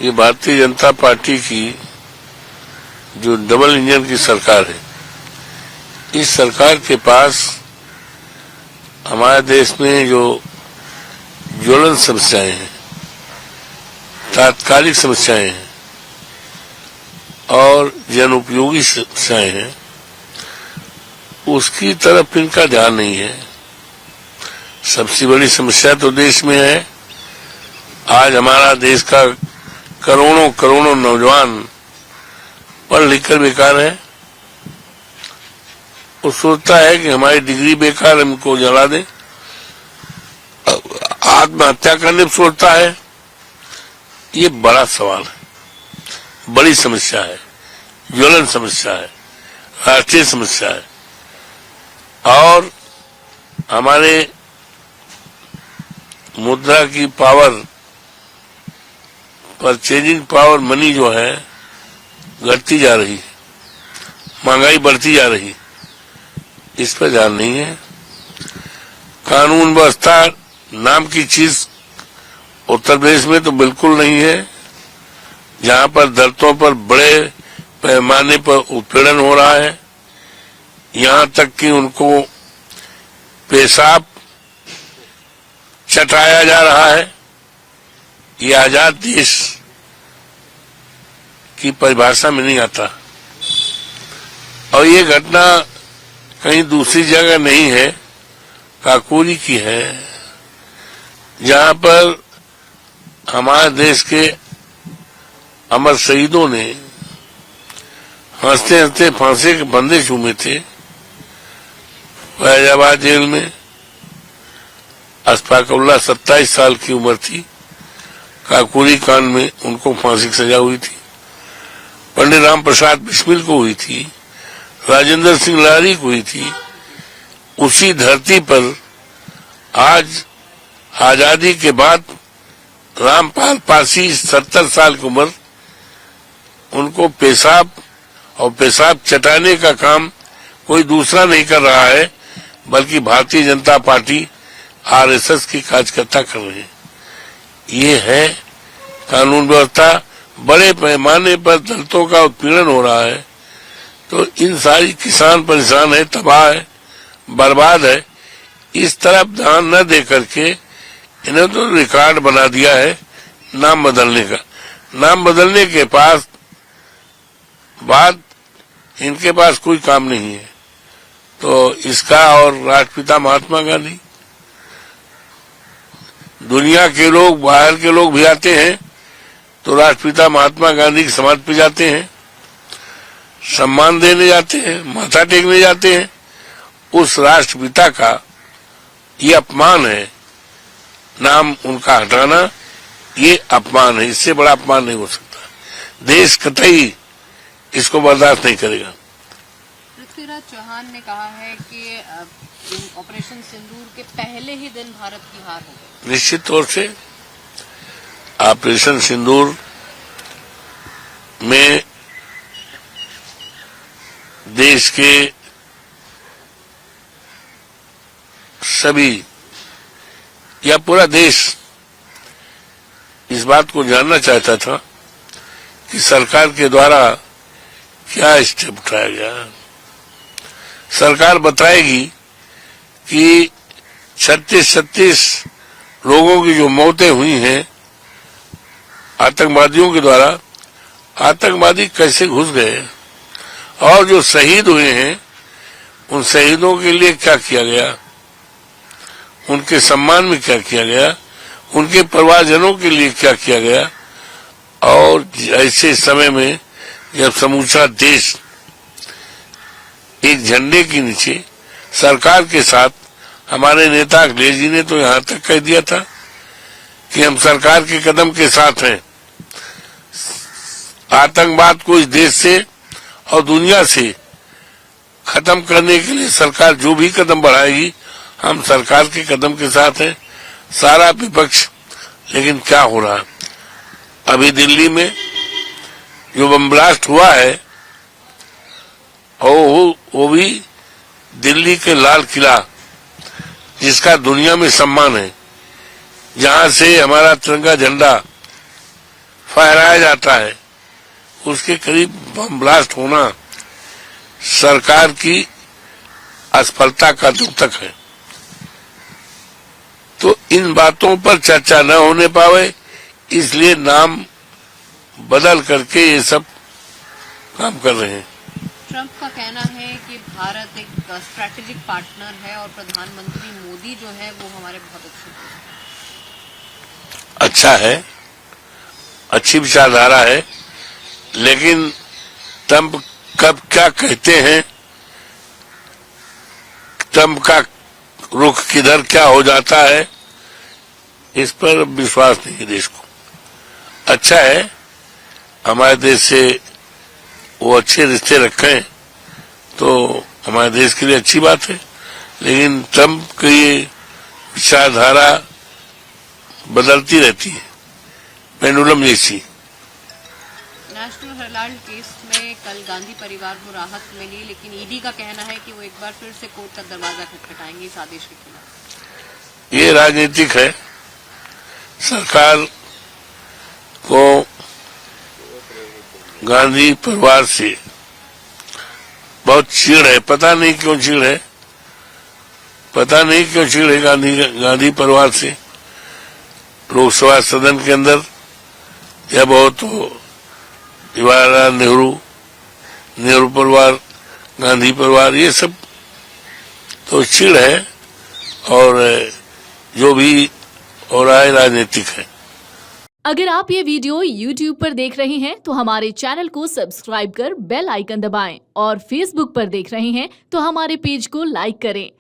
ये भारतीय जनता पार्टी की जो डबल इंजन की सरकार है, इस सरकार के पास हमारे देश में जो ज्वलन समस्याएं हैं, तात्कालिक समस्याएं हैं और जन उपयोगी समस्याएं हैं, उसकी तरफ इनका ध्यान नहीं है। सबसे बड़ी समस्या तो देश में है, आज हमारा देश का करोड़ों करोड़ों नौजवान पढ़ लिख कर बेकार है। वो सोचता है कि हमारी डिग्री बेकार, हमको जला दें। आत्महत्या करने में सोचता है। ये बड़ा सवाल है, बड़ी समस्या है, ज्वलन समस्या है, राष्ट्रीय समस्या है। और हमारे मुद्रा की पावर, परचेजिंग पावर मनी जो है घटती जा रही है, महंगाई बढ़ती जा रही है, इस पर ध्यान नहीं है। कानून व्यवस्था नाम की चीज उत्तर प्रदेश में तो बिल्कुल नहीं है, जहां पर दलितों पर बड़े पैमाने पर उत्पीड़न हो रहा है, यहां तक कि उनको पेशाब चटाया जा रहा है। ये आजाद देश की परिभाषा में नहीं आता। और ये घटना कहीं दूसरी जगह नहीं है, काकोरी की है, जहां पर हमारे देश के अमर शहीदों ने हंसते हंसते फांसी के फंदे चूमे थे फैजाबाद जेल में। अशफाकुल्लाह 27 साल की उम्र थी, काकोरी कांड में उनको फांसी की सजा हुई थी। पंडित राम प्रसाद बिस्मिल को हुई थी, राजेंद्र सिंह लारी को हुई थी। उसी धरती पर आज आजादी के बाद रामपाल पासी 70 साल की उम्र, उनको पेशाब और पेशाब चटाने का काम कोई दूसरा नहीं कर रहा है, बल्कि भारतीय जनता पार्टी आरएसएस की कार्यकर्ता कर रहे हैं। ये है कानून व्यवस्था। बड़े पैमाने पर दलितों का उत्पीड़न हो रहा है, तो इन सारी किसान परेशान है, तबाह है, बर्बाद है। इस तरफ ध्यान न दे करके इन्हें तो रिकॉर्ड बना दिया है नाम बदलने का। नाम बदलने के बाद इनके पास कोई काम नहीं है। तो इसका और राष्ट्रपिता महात्मा गांधी, दुनिया के लोग, बाहर के लोग भी आते हैं तो राष्ट्रपिता महात्मा गांधी की समाधि पे जाते हैं, सम्मान देने जाते हैं, माथा टेकने जाते हैं। उस राष्ट्रपिता का ये अपमान है, नाम उनका हटाना ये अपमान है। इससे बड़ा अपमान नहीं हो सकता। देश कतई इसको बर्दाश्त नहीं करेगा। पृथ्वीराज चौहान ने कहा है कि ऑपरेशन सिंदूर के पहले ही दिन भारत की हार हो गई। निश्चित तौर से ऑपरेशन सिंदूर में देश के सभी या पूरा देश इस बात को जानना चाहता था कि सरकार के द्वारा क्या स्टेप उठाया गया। सरकार बताएगी कि 36 लोगों की जो मौतें हुई हैं आतंकवादियों के द्वारा, आतंकवादी कैसे घुस गए, और जो शहीद हुए हैं उन शहीदों के लिए क्या किया गया, उनके सम्मान में क्या किया गया, उनके परिवारजनों के लिए क्या किया गया। और ऐसे समय में जब समूचा देश एक झंडे के नीचे सरकार के साथ, हमारे नेता अखिलेश जी ने तो यहां तक कह दिया था कि हम सरकार के कदम के साथ हैं, आतंकवाद को इस देश से और दुनिया से खत्म करने के लिए सरकार जो भी कदम बढ़ाएगी, हम सरकार के कदम के साथ हैं, सारा विपक्ष। लेकिन क्या हो रहा है अभी दिल्ली में जो बम ब्लास्ट हुआ है, और वो भी दिल्ली के लाल किला, जिसका दुनिया में सम्मान है, जहां से हमारा तिरंगा झंडा फहराया जाता है, उसके करीब बम ब्लास्ट होना सरकार की असफलता का द्योतक है। तो इन बातों पर चर्चा न होने पावे, इसलिए नाम बदल करके ये सब काम कर रहे हैं। ट्रंप का कहना है कि भारत एक स्ट्रैटेजिक पार्टनर है और प्रधानमंत्री मोदी जो है वो हमारे बहुत अच्छे हैं। अच्छा है, अच्छी विचारधारा है, लेकिन ट्रंप कब क्या कहते हैं, ट्रंप का रुख किधर क्या हो जाता है, इस पर विश्वास नहीं है देश को। अच्छा है हमारे देश से वो अच्छे रिश्ते रखें तो हमारे देश के लिए अच्छी बात है, लेकिन ट्रंप की ये विचारधारा बदलती रहती है, पेंडुलम जैसी। नेशनल हेराल्ड केस में कल गांधी परिवार को राहत मिली, लेकिन ईडी का कहना है कि वो एक बार फिर से कोर्ट का दरवाजा खटखटाएंगे इस आदेश के खिलाफ। ये राजनीतिक है, सरकार को गांधी परिवार से बहुत चिढ़ है, पता नहीं क्यों चिढ़ है, पता नहीं क्यों चिढ़ है गांधी परिवार से। लोकसभा सदन के अंदर या बहुत जवाहरलाल नेहरू परिवार, गांधी परिवार, ये सब तो चिढ़ है, और जो भी हो रहा है राजनीतिक है। अगर आप ये वीडियो YouTube पर देख रहे हैं तो हमारे चैनल को सब्सक्राइब कर बेल आइकन दबाएं, और Facebook पर देख रहे हैं तो हमारे पेज को लाइक करें।